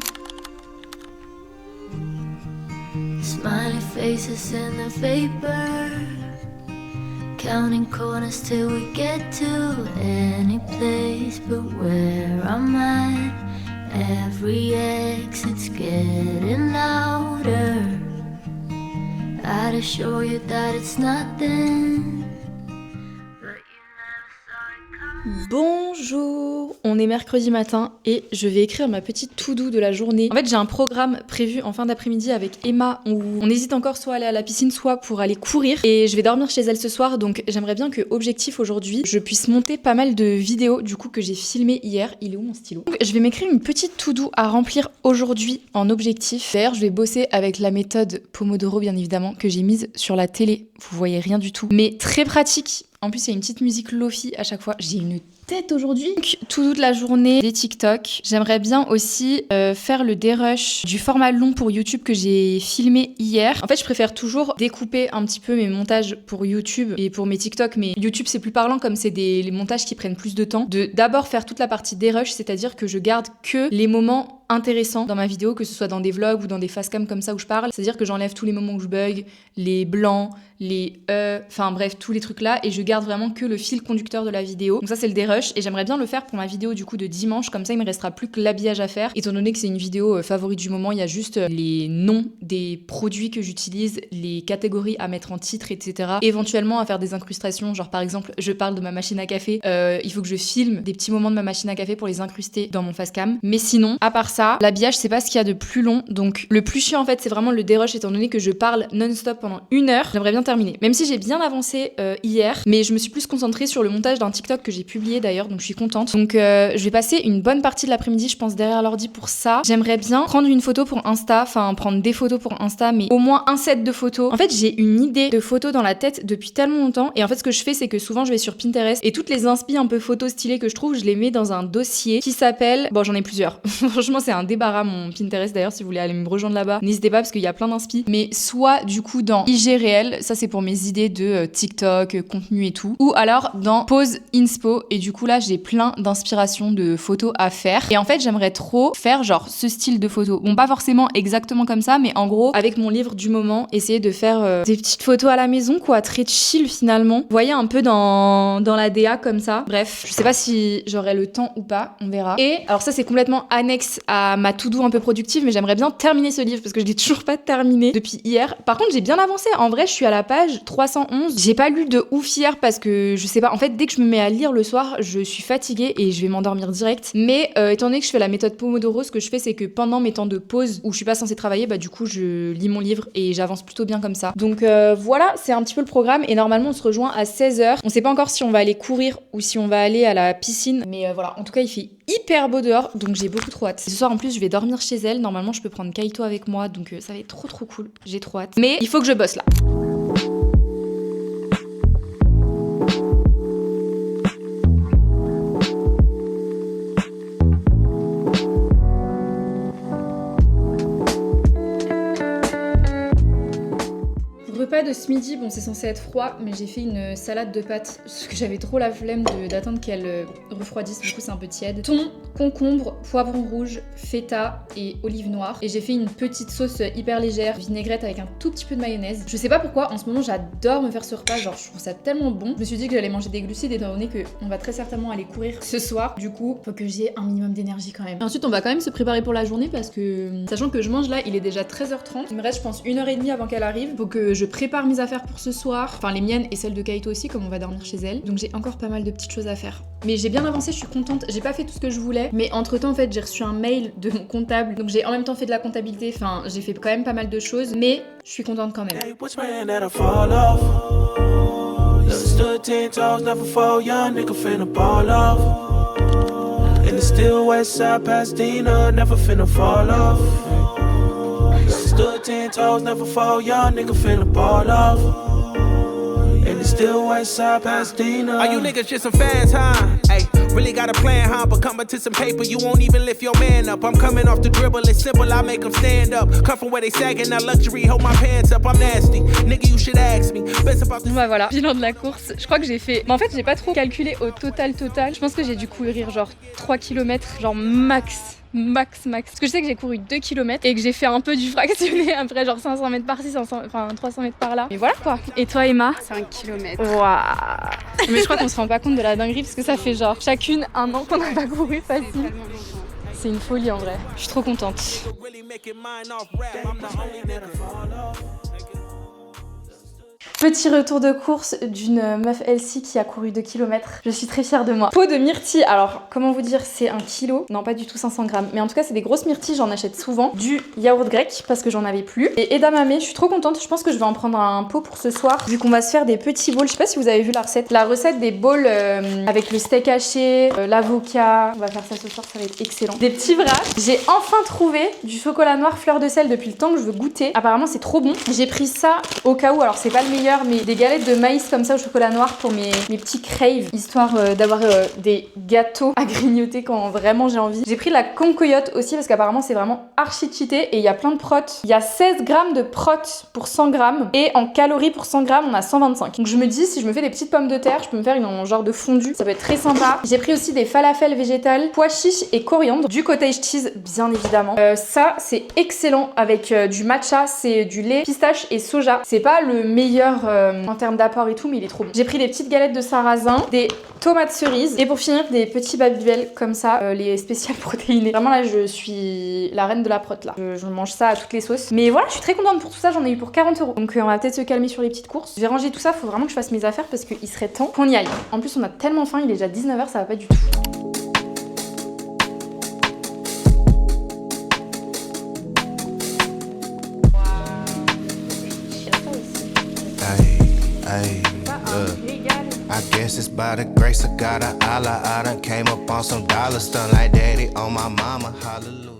E: Smiley faces in the vapor, counting corners till we get to any place but where I'm at. Every exit's getting louder. I'd assure you that it's nothing.
D: Bonjour, on est mercredi matin et je vais écrire ma petite to-do de la journée. En fait j'ai un programme prévu en fin d'après-midi avec Emma où on hésite encore soit à aller à la piscine soit pour aller courir et je vais dormir chez elle ce soir, donc j'aimerais bien que objectif aujourd'hui je puisse monter pas mal de vidéos du coup que j'ai filmé hier. Il est où mon stylo? Donc, je vais m'écrire une petite to-do à remplir aujourd'hui en objectif. D'ailleurs je vais bosser avec la méthode Pomodoro bien évidemment que j'ai mise sur la télé, vous voyez rien du tout, mais très pratique. En plus, il y a une petite musique lofi à chaque fois. J'ai une tête aujourd'hui. Donc, toute la journée, des TikTok. J'aimerais bien aussi faire le dérush du format long pour YouTube que j'ai filmé hier. En fait, je préfère toujours découper un petit peu mes montages pour YouTube et pour mes TikTok. Mais YouTube, c'est plus parlant comme c'est les montages qui prennent plus de temps. De d'abord faire toute la partie dérush, c'est-à-dire que je garde que les moments intéressants dans ma vidéo, que ce soit dans des vlogs ou dans des facecam comme ça où je parle. C'est-à-dire que j'enlève tous les moments où je bug, les blancs, les enfin bref, tous les trucs là, et je garde vraiment que le fil conducteur de la vidéo. Donc ça c'est le dérush, et j'aimerais bien le faire pour ma vidéo du coup de dimanche, comme ça il me restera plus que l'habillage à faire, étant donné que c'est une vidéo favorite du moment. Il y a juste les noms des produits que j'utilise, les catégories à mettre en titre, etc. Éventuellement à faire des incrustations, genre par exemple je parle de ma machine à café, il faut que je filme des petits moments de ma machine à café pour les incruster dans mon facecam. Mais sinon, à part ça, ça. L'habillage, c'est pas ce qu'il y a de plus long. Donc le plus chiant en fait, c'est vraiment le dérush étant donné que je parle non-stop pendant 1 heure. J'aimerais bien terminer. Même si j'ai bien avancé hier, mais je me suis plus concentrée sur le montage d'un TikTok que j'ai publié d'ailleurs, donc je suis contente. Donc je vais passer une bonne partie de l'après-midi, je pense, derrière l'ordi pour ça. J'aimerais bien prendre une photo pour Insta, enfin prendre des photos pour Insta, mais au moins un set de photos. En fait, j'ai une idée de photos dans la tête depuis tellement longtemps, et en fait, ce que je fais, c'est que souvent, je vais sur Pinterest et toutes les inspi un peu photos stylées que je trouve, je les mets dans un dossier qui s'appelle... Bon, j'en ai plusieurs. Franchement, c'est un débarras, mon Pinterest. D'ailleurs, si vous voulez aller me rejoindre là-bas, n'hésitez pas parce qu'il y a plein d'inspi. Mais soit, du coup, dans IG réel, ça, c'est pour mes idées de TikTok, contenu et tout. Ou alors dans Pose Inspo. Et du coup, là, j'ai plein d'inspirations de photos à faire. Et en fait, j'aimerais trop faire genre ce style de photo. Bon, pas forcément exactement comme ça, mais en gros, avec mon livre du moment, essayer de faire des petites photos à la maison, quoi, très chill finalement. Vous voyez, un peu dans la DA comme ça. Bref, je sais pas si j'aurai le temps ou pas, on verra. Et alors ça, c'est complètement annexe à ma to-do un peu productive, mais j'aimerais bien terminer ce livre parce que je l'ai toujours pas terminé depuis hier. Par contre, j'ai bien avancé. En vrai, je suis à la page 311. J'ai pas lu de ouf hier parce que je sais pas. En fait, dès que je me mets à lire le soir, je suis fatiguée et je vais m'endormir direct. Mais étant donné que je fais la méthode Pomodoro, ce que je fais, c'est que pendant mes temps de pause où je suis pas censée travailler, bah du coup, je lis mon livre et j'avance plutôt bien comme ça. Donc voilà, c'est un petit peu le programme et normalement, on se rejoint à 16h. On sait pas encore si on va aller courir ou si on va aller à la piscine, mais voilà. En tout cas, il fait hyper beau dehors, donc j'ai beaucoup trop hâte. Ce soir, en plus, je vais dormir chez elle. Normalement, je peux prendre Kaito avec moi, donc ça va être trop cool. J'ai trop hâte. Mais il faut que je bosse là. Repas de ce midi, bon c'est censé être froid, mais j'ai fait une salade de pâtes parce que j'avais trop la flemme d'attendre qu'elle refroidisse, du coup c'est un peu tiède. Thon, concombre, poivron rouge, feta et olive noire. Et j'ai fait une petite sauce hyper légère, vinaigrette avec un tout petit peu de mayonnaise. Je sais pas pourquoi, en ce moment j'adore me faire ce repas, genre je trouve ça tellement bon. Je me suis dit que j'allais manger des glucides étant donné qu'on va très certainement aller courir ce soir. Du coup, faut que j'ai un minimum d'énergie quand même. Et ensuite on va quand même se préparer pour la journée parce que, sachant que je mange là, il est déjà 13h30. Il me reste je pense 1h30 avant qu'elle arrive. Faut que je prépare mes affaires pour ce soir, enfin les miennes et celles de Kaito aussi comme on va dormir chez elle, donc j'ai encore pas mal de petites choses à faire. Mais j'ai bien avancé, je suis contente, j'ai pas fait tout ce que je voulais, mais entre temps en fait j'ai reçu un mail de mon comptable, donc j'ai en même temps fait de la comptabilité, enfin j'ai fait quand même pas mal de choses, mais je suis contente quand même.
C: Stood 10 toes, never fall, young nigga finna ball off. And it's still west side Pasadena. Are you niggas just some fans, huh? Ay, really got a plan, huh? But coming to some paper, you won't even lift your man up. I'm coming off the dribble, it's simple, I make them stand up. Come from where they sagging, now luxury, hold my pants up. I'm nasty, nigga, you should ask me.
D: Bah voilà, bilan de la course. Je crois que j'ai fait... Mais en fait, j'ai pas trop calculé au total. Je pense que j'ai dû courir genre 3 km, genre max. Parce que je sais que j'ai couru 2 km et que j'ai fait un peu du fractionné après genre 500 mètres par-ci, 300 mètres par-là. Et voilà quoi. Et toi Emma?
F: 5 km.
D: Waouh. Mais je crois qu'on se rend pas compte de la dinguerie parce que ça fait genre chacune 1 an qu'on n'a pas couru facile. C'est une folie en vrai. Je suis trop contente. Petit retour de course d'une meuf Elsie qui a couru 2 km. Je suis très fière de moi. Pot de myrtille. Alors, comment vous dire, c'est 1 kg. Non, pas du tout 500 grammes. Mais en tout cas, c'est des grosses myrtilles. J'en achète souvent. Du yaourt grec parce que j'en avais plus. Et edamame, je suis trop contente. Je pense que je vais en prendre un pot pour ce soir. Vu qu'on va se faire des petits bowls. Je sais pas si vous avez vu la recette. La recette des bowls avec le steak haché, l'avocat. On va faire ça ce soir, ça va être excellent. Des petits wraps. J'ai enfin trouvé du chocolat noir fleur de sel depuis le temps que je veux goûter. Apparemment, c'est trop bon. J'ai pris ça au cas où. Alors, c'est pas le meilleur, mais des galettes de maïs comme ça au chocolat noir pour mes petits craves, histoire d'avoir des gâteaux à grignoter quand vraiment j'ai envie. J'ai pris la concoyote aussi parce qu'apparemment c'est vraiment archi cheaté et il y a plein de protes. Il y a 16 grammes de protes pour 100 grammes et en calories pour 100 grammes on a 125. Donc je me dis si je me fais des petites pommes de terre, je peux me faire une genre de fondue, ça peut être très sympa. J'ai pris aussi des falafels végétales, pois chiches et coriandre, du cottage cheese bien évidemment. Ça c'est excellent avec du matcha, c'est du lait, pistache et soja. C'est pas le meilleur en termes d'apport et tout, mais il est trop bon. J'ai pris des petites galettes de sarrasin, des tomates cerises et pour finir des petits Babybel comme ça, les spéciales protéinées. Vraiment là je suis la reine de la prot là. Je mange ça à toutes les sauces. Mais voilà, je suis très contente pour tout ça, j'en ai eu pour 40 €. Donc on va peut-être se calmer sur les petites courses. Je vais ranger tout ça, faut vraiment que je fasse mes affaires parce qu'il serait temps qu'on y aille. En plus on a tellement faim, il est déjà 19h, ça va pas du tout.
F: Hey, look. I guess it's by the grace of God. I done came up on some dollars, done like daddy on my mama. Hallelujah.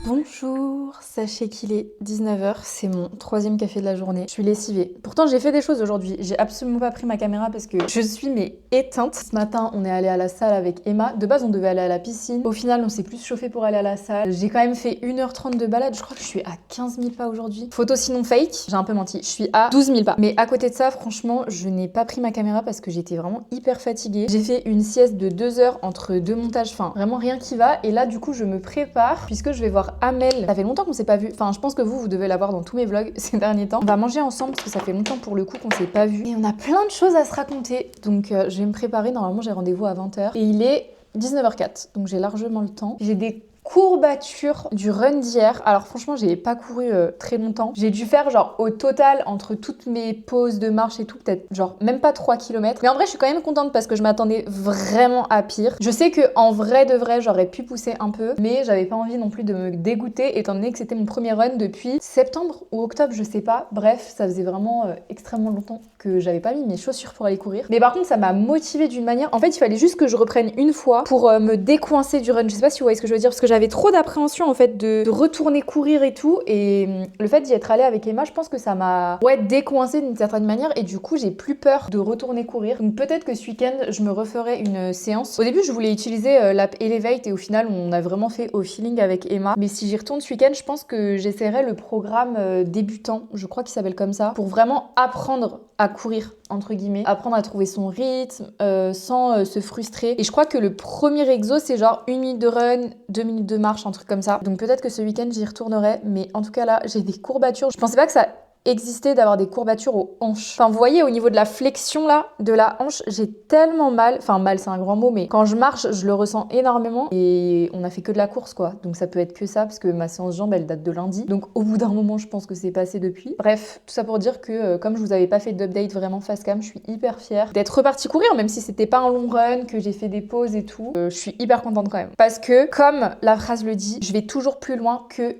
D: Bonjour, sachez qu'il est 19h, c'est mon 3e café de la journée. Je suis lessivée. Pourtant j'ai fait des choses aujourd'hui, j'ai absolument pas pris ma caméra parce que je suis éteinte. Ce matin on est allé à la salle avec Emma. De base on devait aller à la piscine. Au final on s'est plus chauffé pour aller à la salle. J'ai quand même fait 1h30 de balade, je crois que je suis à 15 000 pas aujourd'hui. Photo sinon fake, j'ai un peu menti, je suis à 12 000 pas. Mais à côté de ça franchement je n'ai pas pris ma caméra parce que j'étais vraiment hyper fatiguée. J'ai fait une sieste de 2 heures entre 2 montages, enfin vraiment rien qui va. Et là du coup je me prépare puisque je vais voir Amel. Ça fait longtemps qu'on s'est pas vu. Enfin, je pense que vous devez la voir dans tous mes vlogs ces derniers temps. On va manger ensemble parce que ça fait longtemps pour le coup qu'on s'est pas vu. Et on a plein de choses à se raconter. Donc, je vais me préparer. Normalement, j'ai rendez-vous à 20h. Et il est 19h04. Donc, j'ai largement le temps. J'ai des courbature du run d'hier. Alors franchement j'ai pas couru très longtemps. J'ai dû faire genre au total entre toutes mes pauses de marche et tout peut-être genre même pas 3 km. Mais en vrai je suis quand même contente parce que je m'attendais vraiment à pire. Je sais que en vrai de vrai j'aurais pu pousser un peu mais j'avais pas envie non plus de me dégoûter étant donné que c'était mon premier run depuis septembre ou octobre je sais pas. Bref ça faisait vraiment extrêmement longtemps que j'avais pas mis mes chaussures pour aller courir. Mais par contre ça m'a motivée d'une manière. En fait il fallait juste que je reprenne une fois pour me décoincer du run. Je sais pas si vous voyez ce que je veux dire parce que j'avais trop d'appréhension en fait de retourner courir et tout et le fait d'y être allée avec Emma je pense que ça m'a décoincée d'une certaine manière et du coup j'ai plus peur de retourner courir. Donc peut-être que ce week-end je me referai une séance. Au début je voulais utiliser l'app Elevate et au final on a vraiment fait au feeling avec Emma. Mais si j'y retourne ce week-end je pense que j'essaierai le programme débutant, je crois qu'il s'appelle comme ça, pour vraiment apprendre à courir entre guillemets, apprendre à trouver son rythme sans se frustrer. Et je crois que le premier exo c'est genre 1 minute de run, 2 minutes de marche, un truc comme ça. Donc peut-être que ce week-end j'y retournerai, mais en tout cas là j'ai des courbatures. Je pensais pas que ça existait d'avoir des courbatures aux hanches. Enfin vous voyez au niveau de la flexion là, de la hanche, j'ai tellement mal, enfin mal c'est un grand mot mais quand je marche je le ressens énormément et on a fait que de la course quoi. Donc ça peut être que ça parce que ma séance jambes elle date de lundi. Donc au bout d'un moment je pense que c'est passé depuis. Bref, tout ça pour dire que comme je vous avais pas fait d'update vraiment face cam, je suis hyper fière d'être repartie courir même si c'était pas un long run, que j'ai fait des pauses et tout. Je suis hyper contente quand même. Parce que comme la phrase le dit, je vais toujours plus loin que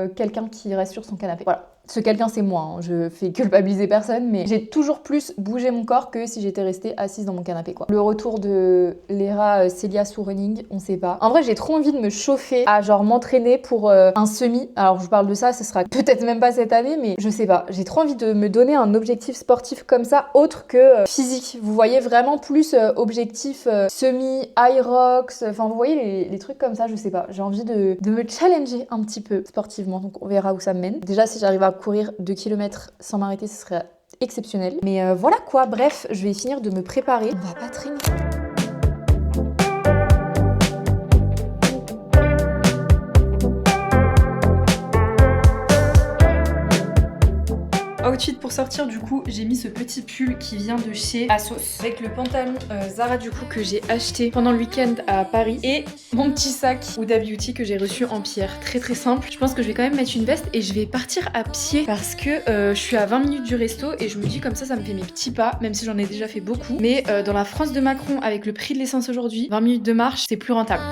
D: quelqu'un qui reste sur son canapé. Voilà. Ce quelqu'un c'est moi, hein. Je fais culpabiliser personne mais j'ai toujours plus bougé mon corps que si j'étais restée assise dans mon canapé quoi. Le retour de l'ERA Célia sous running, on sait pas. En vrai j'ai trop envie de me chauffer à genre m'entraîner pour un semi. Alors je vous parle de ça, ce sera peut-être même pas cette année mais je sais pas. J'ai trop envie de me donner un objectif sportif comme ça autre que physique. Vous voyez vraiment plus objectif semi, Hyrox, enfin vous voyez les trucs comme ça, je sais pas. J'ai envie de me challenger un petit peu sportivement donc on verra où ça me mène. Déjà si j'arrive à courir 2 km sans m'arrêter, ce serait exceptionnel. Mais voilà quoi, bref, je vais finir de me préparer. On va pas traîner. Outfit pour sortir du coup, j'ai mis ce petit pull qui vient de chez ASOS avec le pantalon Zara du coup que j'ai acheté pendant le week-end à Paris et mon petit sac Huda Beauty que j'ai reçu en pierre. Très très simple. Je pense que je vais quand même mettre une veste et je vais partir à pied parce que je suis à 20 minutes du resto et je me dis comme ça me fait mes petits pas même si j'en ai déjà fait beaucoup. Mais dans la France de Macron avec le prix de l'essence aujourd'hui, 20 minutes de marche c'est plus rentable.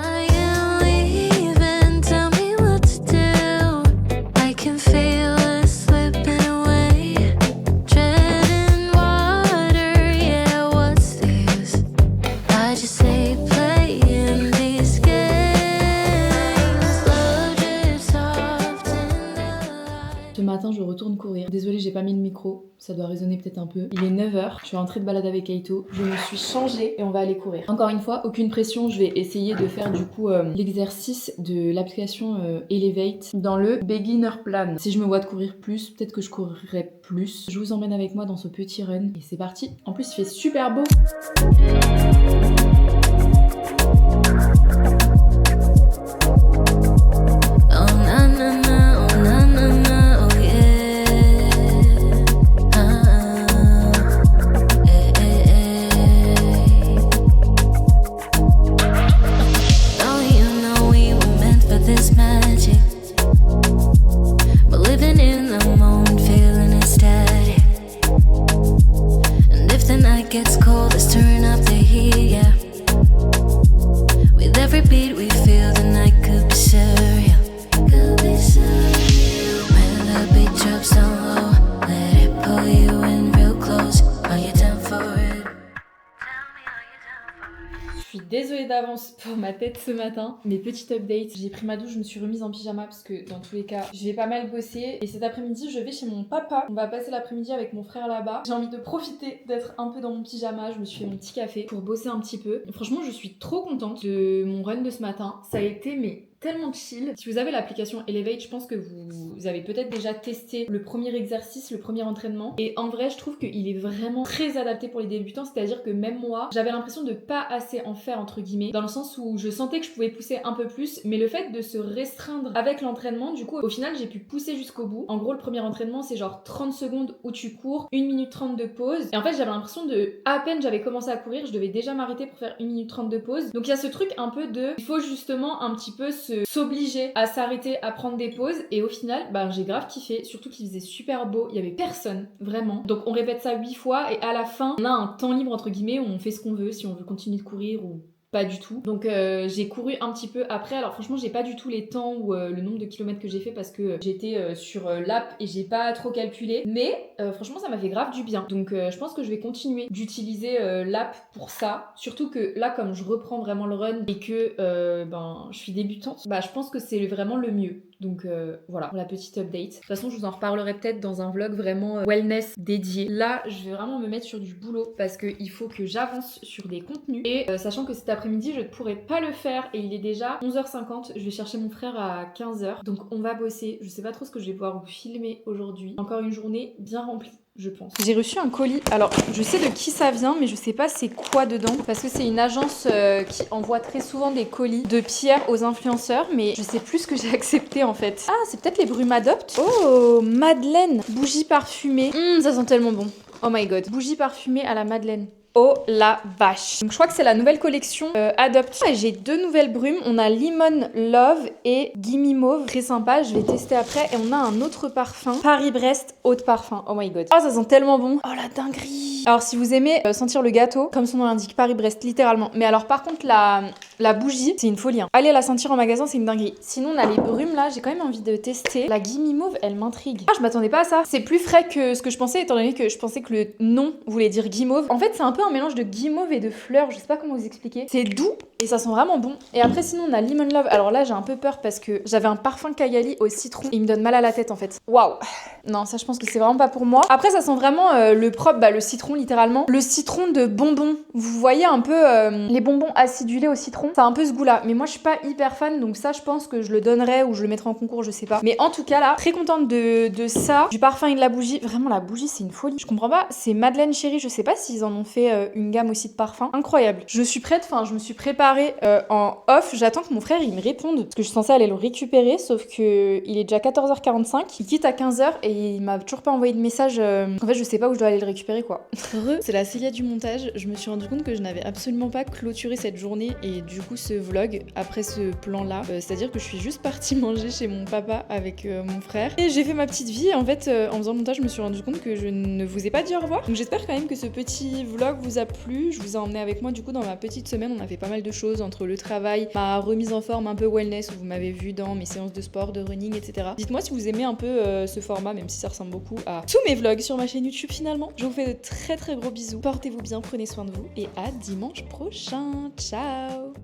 D: Je retourne courir. Désolée, j'ai pas mis le micro, ça doit résonner peut-être un peu. Il est 9h, je suis rentrée de balade avec Kaito, je me suis changée et on va aller courir. Encore une fois, aucune pression, je vais essayer de faire du coup l'exercice de l'application Elevate dans le beginner plan. Si je me vois de courir plus, peut-être que je courrai plus. Je vous emmène avec moi dans ce petit run et c'est parti. En plus, il fait super beau.
E: Gets cold, let's turn up the heat, yeah. With every beat we feel the night could be surreal. Could be surreal. When the beat drops down low, let it pull you in.
A: suis désolée d'avance pour ma tête ce matin. Mais petite update, j'ai pris ma douche, je me suis remise en pyjama parce que dans tous les cas, je vais pas mal bosser. Et cet après-midi, je vais chez mon papa. On va passer l'après-midi avec mon frère là-bas. J'ai envie de profiter d'être un peu dans mon pyjama. Je me suis fait mon petit café pour bosser un petit peu. Et franchement, je suis trop contente de mon run de ce matin. Ça a été tellement chill. Si vous avez l'application Elevate, je pense que vous avez peut-être déjà testé le premier exercice, le premier entraînement. Et en vrai, je trouve qu'il est vraiment très adapté pour les débutants. C'est-à-dire que même moi, j'avais l'impression de pas assez en faire, entre guillemets, dans le sens où je sentais que je pouvais pousser un peu plus. Mais le fait de se restreindre avec l'entraînement, du coup, au final, j'ai pu pousser jusqu'au bout. En gros, le premier entraînement, c'est genre 30 secondes où tu cours, 1 minute 30 de pause. Et en fait, j'avais l'impression à peine j'avais commencé à courir, je devais déjà m'arrêter pour faire 1 minute 30 de pause. Donc il y a ce truc un peu il faut justement un petit peu s'obliger à s'arrêter, à prendre des pauses. Et au final, j'ai grave kiffé, surtout qu'il faisait super beau, il y avait personne, vraiment. Donc on répète ça 8 fois et à la fin, on a un temps libre entre guillemets où on fait ce qu'on veut, si on veut continuer de courir ou pas du tout. Donc j'ai couru un petit peu après. Alors franchement, j'ai pas du tout les temps ou le nombre de kilomètres que j'ai fait parce que j'étais sur l'app et j'ai pas trop calculé. Mais franchement, ça m'a fait grave du bien. Donc je pense que je vais continuer d'utiliser l'app pour ça. Surtout que là, comme je reprends vraiment le run et que je suis débutante, je pense que c'est vraiment le mieux. Donc voilà, pour la petite update. De toute façon, je vous en reparlerai peut-être dans un vlog vraiment wellness dédié. Là, je vais vraiment me mettre sur du boulot parce qu'il faut que j'avance sur des contenus. Et sachant que cet après-midi, je ne pourrai pas le faire et il est déjà 11h50. Je vais chercher mon frère à 15h. Donc on va bosser. Je sais pas trop ce que je vais pouvoir vous filmer aujourd'hui. Encore une journée bien remplie, je pense.
D: J'ai reçu un colis. Alors, je sais de qui ça vient, mais je sais pas c'est quoi dedans. Parce que c'est une agence qui envoie très souvent des colis de pierre aux influenceurs, mais je sais plus ce que j'ai accepté en fait. Ah, c'est peut-être les Brumes Adopt. Oh, Madeleine. Bougie parfumée. Ça sent tellement bon. Oh my god. Bougie parfumée à la Madeleine. Oh la vache. Donc je crois que c'est la nouvelle collection Adopt. J'ai 2 nouvelles brumes. On a Lemon Love et Gimme Mauve. Très sympa, je vais tester après. Et on a un autre parfum. Paris-Brest Eau de Parfum. Oh my god. Oh, ça sent tellement bon. Oh la dinguerie. Alors si vous aimez sentir le gâteau, comme son nom l'indique, Paris-Brest, littéralement. Mais alors par contre la bougie, c'est une folie. Hein. Allez la sentir en magasin, c'est une dinguerie. Sinon on a les brumes là, j'ai quand même envie de tester. La Gimme Mauve, elle m'intrigue. Ah, je m'attendais pas à ça. C'est plus frais que ce que je pensais, étant donné que je pensais que le nom voulait dire guimauve. En fait, c'est un peu un mélange de guimauve et de fleurs, je sais pas comment vous expliquer. C'est doux et ça sent vraiment bon. Et après sinon on a Lemon Love. Alors là j'ai un peu peur parce que j'avais un parfum Kayali au citron et il me donne mal à la tête en fait. Waouh. Non, ça je pense que c'est vraiment pas pour moi. Après ça sent vraiment le propre, le citron littéralement. Le citron de bonbons. Vous voyez un peu les bonbons acidulés au citron. Ça a un peu ce goût là. Mais moi je suis pas hyper fan, donc ça je pense que je le donnerais ou je le mettrais en concours, je sais pas. Mais en tout cas là, très contente de ça. Du parfum et de la bougie. Vraiment la bougie c'est une folie. Je comprends pas. C'est Madeleine Chérie, je sais pas s'ils en ont fait une gamme aussi de parfums. Incroyable. Je suis prête, je me suis préparée en off. J'attends que mon frère il me réponde parce que je suis censée aller le récupérer, sauf que il est déjà 14h45. Il quitte à 15h et il m'a toujours pas envoyé de message. En fait, je sais pas où je dois aller le récupérer quoi. C'est la Célia du montage. Je me suis rendu compte que je n'avais absolument pas clôturé cette journée et du coup ce vlog après ce plan là. C'est-à-dire que je suis juste partie manger chez mon papa avec mon frère et j'ai fait ma petite vie. En fait, en faisant le montage, je me suis rendu compte que je ne vous ai pas dit au revoir. Donc j'espère quand même que ce petit vlog vous a plu. Je vous ai emmené avec moi du coup dans ma petite semaine. On a fait pas mal de choses entre le travail, ma remise en forme un peu wellness où vous m'avez vu dans mes séances de sport, de running, etc. Dites-moi si vous aimez un peu ce format, même si ça ressemble beaucoup à tous mes vlogs sur ma chaîne YouTube finalement. Je vous fais de très très gros bisous. Portez-vous bien, prenez soin de vous et à dimanche prochain. Ciao.